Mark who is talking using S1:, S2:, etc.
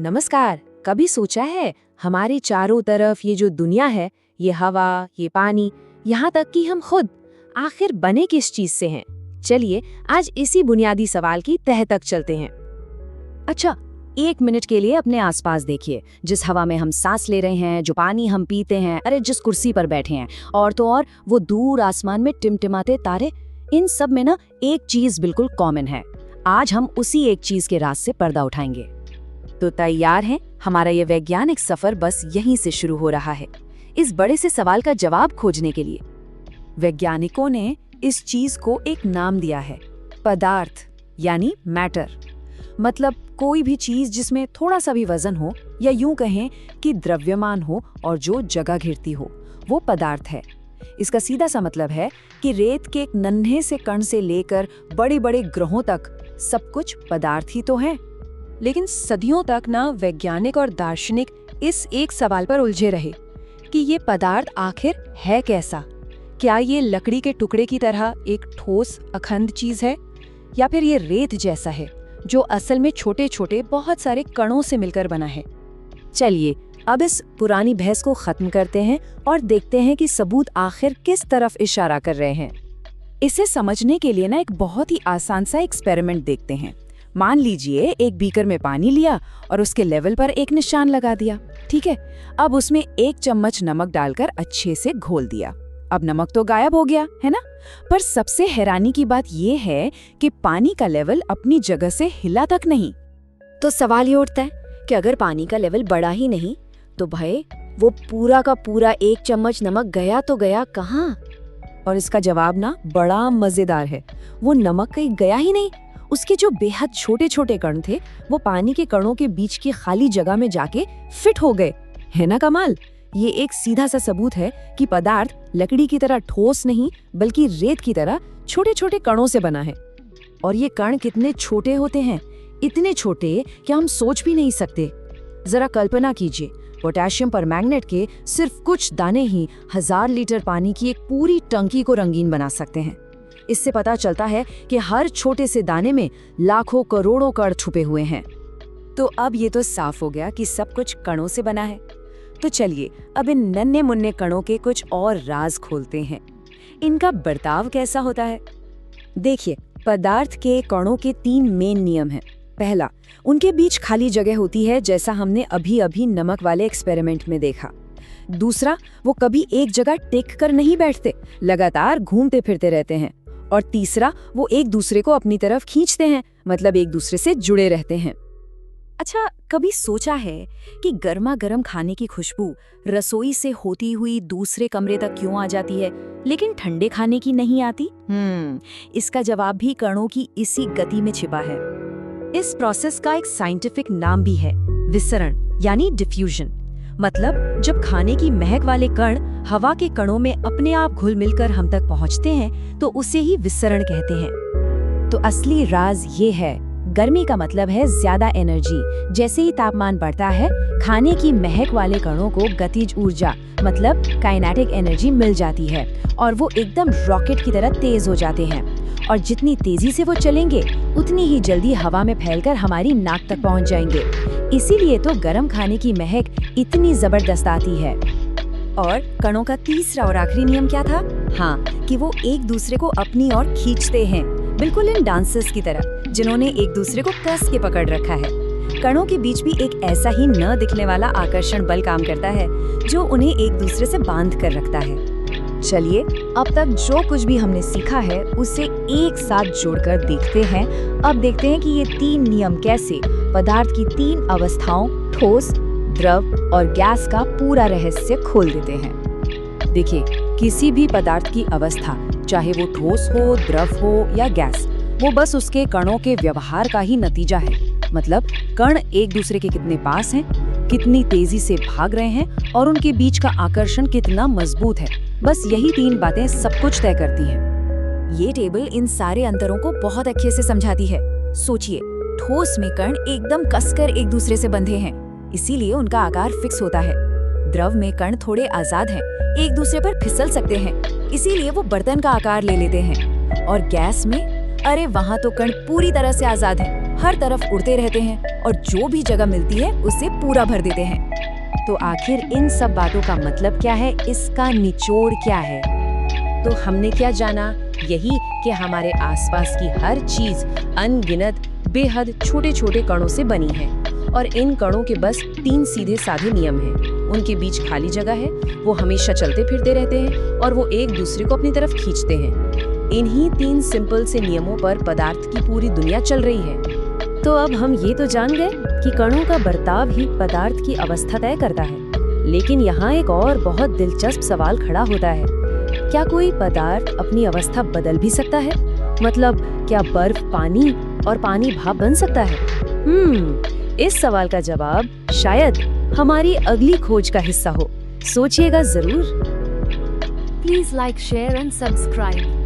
S1: नमस्कार। कभी सोचा है हमारे चारों तरफ ये जो दुनिया है, ये हवा, ये पानी, यहाँ तक कि हम खुद आखिर बने किस चीज से हैं? चलिए आज इसी बुनियादी सवाल की तह तक चलते हैं।
S2: अच्छा, 1 मिनट के लिए अपने आसपास देखिए। जिस हवा में हम सांस ले रहे हैं, जो पानी हम पीते हैं, अरे जिस कुर्सी पर बैठे हैं, और तो और वो दूर आसमान में टिमटिमाते तारे, इन सब में ना एक चीज बिल्कुल कॉमन है। आज हम उसी एक चीज के राज से पर्दा उठाएंगे।
S1: तो तैयार हैं? हमारा ये वैज्ञानिक सफर बस यहीं से शुरू हो रहा है, इस बड़े से सवाल का जवाब खोजने के लिए। वैज्ञानिकों ने इस चीज को एक नाम दिया है, पदार्थ यानी मैटर। मतलब कोई भी चीज जिसमें थोड़ा सा भी वजन हो, या यूं कहें कि द्रव्यमान हो और जो जगह घेरती हो, वो पदार्थ है। इसका सीधा सा मतलब है कि रेत के एक नन्हे से कण से लेकर बड़े बड़े ग्रहों तक सब कुछ पदार्थ ही तो है। लेकिन सदियों तक ना वैज्ञानिक और दार्शनिक इस एक सवाल पर उलझे रहे कि ये पदार्थ आखिर है कैसा। क्या ये लकड़ी के टुकड़े की तरह एक ठोस अखंड चीज है, या फिर ये रेत जैसा है जो असल में छोटे छोटे बहुत सारे कणों से मिलकर बना है। चलिए अब इस पुरानी बहस को खत्म करते हैं और देखते हैं कि सबूत आखिर किस तरफ इशारा कर रहे हैं। इसे समझने के लिए ना एक बहुत ही आसान सा एक्सपेरिमेंट देखते हैं। मान लीजिए एक बीकर में पानी लिया और उसके लेवल पर एक निशान लगा दिया। ठीक है, अब उसमें 1 चम्मच नमक डालकर अच्छे से घोल दिया। अब नमक तो गायब हो गया है ना, पर सबसे हैरानी की बात यह है कि पानी का लेवल अपनी जगह से हिला तक नहीं।
S2: तो सवाल ये उठता है कि अगर पानी का लेवल बढ़ा ही नहीं, तो भाई वो पूरा का पूरा 1 चम्मच नमक गया तो गया कहाँ?
S1: और इसका जवाब ना बड़ा मजेदार है। वो नमक कहीं गया ही नहीं, उसके जो बेहद छोटे छोटे कण थे वो पानी के कणों के बीच की खाली जगह में जाके फिट हो गए। है ना कमाल? ये एक सीधा सा सबूत है कि पदार्थ लकड़ी की तरह ठोस नहीं, बल्कि रेत की तरह छोटे छोटे कणों से बना है। और ये कण कितने छोटे होते हैं, इतने छोटे कि हम सोच भी नहीं सकते। जरा कल्पना कीजिए, पोटेशियम परमैंगनेट के सिर्फ कुछ दाने ही 1000 लीटर पानी की एक पूरी टंकी को रंगीन बना सकते हैं। इससे पता चलता है कि हर छोटे से दाने में लाखों करोड़ों कण छुपे हुए हैं। तो अब ये तो साफ हो गया कि सब कुछ कणों से बना है। तो चलिए अब इन नन्हे मुन्ने कणों के कुछ और राज खोलते हैं। इनका बर्ताव कैसा होता है? देखिए, पदार्थ के कणों के 3 मेन नियम हैं। पहला, उनके बीच खाली जगह होती है, जैसा हमने अभी अभी नमक वाले एक्सपेरिमेंट में देखा। दूसरा, वो कभी एक जगह टिक कर नहीं बैठते, लगातार घूमते फिरते रहते हैं। और तीसरा, वो एक दूसरे को अपनी तरफ खींचते हैं, मतलब एक दूसरे से जुड़े रहते हैं। अच्छा, कभी सोचा है कि गर्मा गर्म खाने की खुशबू रसोई से होती हुई दूसरे कमरे तक क्यों आ जाती है, लेकिन ठंडे खाने की नहीं आती? इसका जवाब भी कणों की इसी गति में छिपा है। इस प्रोसेस का एक साइंटिफिक नाम भी है, विसरण यानी डिफ्यूजन। मतलब जब खाने की महक वाले कण हवा के कणों में अपने आप घुल मिलकर हम तक पहुंचते हैं, तो उसे ही विसरण कहते हैं। तो असली राज ये है, गर्मी का मतलब है ज्यादा एनर्जी। जैसे ही तापमान बढ़ता है, खाने की महक वाले कणों को गतिज ऊर्जा मतलब काइनेटिक एनर्जी मिल जाती है, और वो एकदम रॉकेट की तरह तेज हो जाते हैं। और जितनी तेजी से वो चलेंगे, उतनी ही जल्दी हवा में फैलकर हमारी नाक तक पहुंच जाएंगे। इसीलिए तो गर्म खाने की महक इतनी जबरदस्त आती है। और कणों का तीसरा और आखिरी नियम क्या था? हाँ, कि वो एक दूसरे को अपनी ओर खींचते हैं, बिल्कुल इन डांसर्स की तरह जिन्होंने एक दूसरे को कस के पकड़ रखा है। कणों के बीच भी एक ऐसा ही न दिखने वाला आकर्षण बल काम करता है, जो उन्हें एक दूसरे से बांध कर रखता है। चलिए अब तक जो कुछ भी हमने सीखा है, उसे एक साथ जोड़कर देखते हैं। अब देखते हैं कि ये 3 नियम कैसे पदार्थ की 3 अवस्थाओं, ठोस, द्रव और गैस का पूरा रहस्य खोल देते हैं। देखिए, किसी भी पदार्थ की अवस्था, चाहे वो ठोस हो, द्रव हो या गैस, वो बस उसके कणों के व्यवहार का ही नतीजा है। मतलब कण एक दूसरे के कितने पास हैं, कितनी तेजी से भाग रहे हैं और उनके बीच का आकर्षण कितना मजबूत है। बस यही 3 बातें सब कुछ तय करती हैं। ये टेबल इन सारे अंतरों को बहुत अच्छे से समझाती है। सोचिए, ठोस में कण एकदम कसकर एक दूसरे से बंधे हैं, इसीलिए उनका आकार फिक्स होता है। द्रव में कण थोड़े आजाद हैं, एक दूसरे पर फिसल सकते हैं, इसीलिए वो बर्तन का आकार ले लेते हैं। और गैस में, अरे वहाँ तो कण पूरी तरह से आजाद हैं,
S2: हर तरफ उड़ते रहते हैं और जो भी जगह मिलती है उसे पूरा भर देते हैं। तो आखिर इन सब बातों का मतलब क्या है, इसका निचोड़ क्या है? तो हमने क्या जाना, यही कि हमारे आसपास की हर चीज अनगिनत बेहद छोटे छोटे कणों से बनी है और इन कणों के बस 3 सीधे साधे नियम हैं। उनके बीच खाली जगह है, वो हमेशा चलते फिरते रहते हैं और वो एक दूसरे को अपनी तरफ खींचते हैं। इन्हीं 3 सिंपल से नियमों पर पदार्थ की पूरी दुनिया चल रही है।
S1: तो अब हम ये तो जान गए कि कणों का बर्ताव ही पदार्थ की अवस्था तय करता है, लेकिन यहाँ एक और बहुत दिलचस्प सवाल खड़ा होता है, क्या कोई पदार्थ अपनी अवस्था बदल भी सकता है? मतलब क्या बर्फ पानी और पानी भाप बन सकता है? इस सवाल का जवाब शायद हमारी अगली खोज का हिस्सा हो। सोचिएगा जरूर।
S3: Please like, share and subscribe.